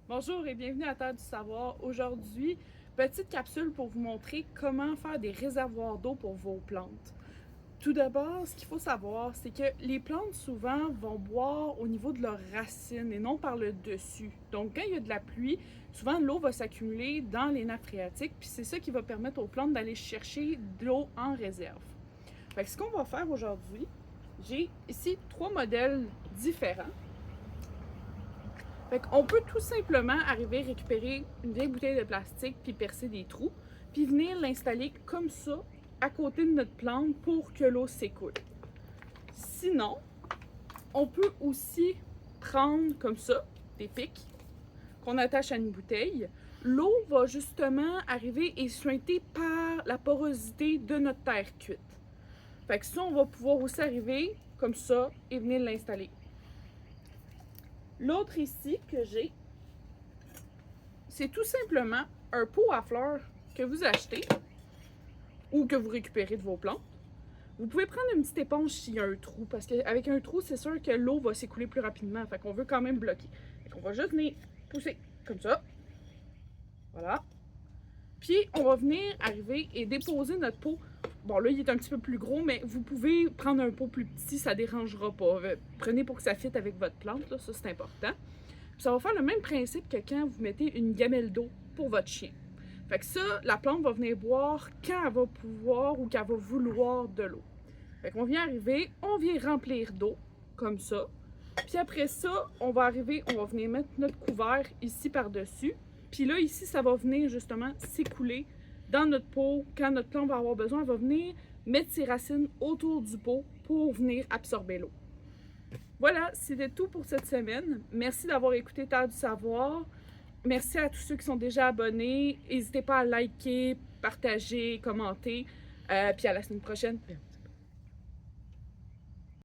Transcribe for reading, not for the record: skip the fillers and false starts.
Bonjour et bienvenue à Terre du Savoir. Aujourd'hui, petite capsule pour vous montrer comment faire des réservoirs d'eau pour vos plantes. Tout d'abord, ce qu'il faut savoir, c'est que les plantes souvent vont boire au niveau de leurs racines et non par le dessus. Donc, quand il y a de la pluie, souvent l'eau va s'accumuler dans les nappes phréatiques, puis c'est ça qui va permettre aux plantes d'aller chercher de l'eau en réserve. Fait que ce qu'on va faire aujourd'hui, j'ai ici 3 modèles différents. Fait qu'on peut tout simplement arriver à récupérer une vieille bouteille de plastique puis percer des trous, puis venir l'installer comme ça à côté de notre plante pour que l'eau s'écoule. Sinon, on peut aussi prendre comme ça des pics qu'on attache à une bouteille. L'eau va justement arriver et suinter par la porosité de notre terre cuite. Fait que ça, on va pouvoir aussi arriver comme ça et venir l'installer. L'autre ici que j'ai, c'est tout simplement un pot à fleurs que vous achetez ou que vous récupérez de vos plantes. Vous pouvez prendre une petite éponge s'il y a un trou, parce qu'avec un trou, c'est sûr que l'eau va s'écouler plus rapidement, fait qu'on veut quand même bloquer. Fait qu'on va juste venir pousser comme ça. Voilà. Puis, on va venir arriver et déposer notre pot. Bon, là, il est un petit peu plus gros, mais vous pouvez prendre un pot plus petit, ça ne dérangera pas. Prenez pour que ça fitte avec votre plante, là, ça c'est important. Puis ça va faire le même principe que quand vous mettez une gamelle d'eau pour votre chien. Fait que ça, la plante va venir boire quand elle va pouvoir ou qu'elle va vouloir de l'eau. Fait qu'on vient arriver, on vient remplir d'eau, comme ça. Puis après ça, on va venir mettre notre couvert ici par-dessus. Puis là, ici, ça va venir justement s'écouler dans notre pot. Quand notre plante va avoir besoin, elle va venir mettre ses racines autour du pot pour venir absorber l'eau. Voilà, c'était tout pour cette semaine. Merci d'avoir écouté Terre du Savoir. Merci à tous ceux qui sont déjà abonnés. N'hésitez pas à liker, partager, commenter. Puis à la semaine prochaine.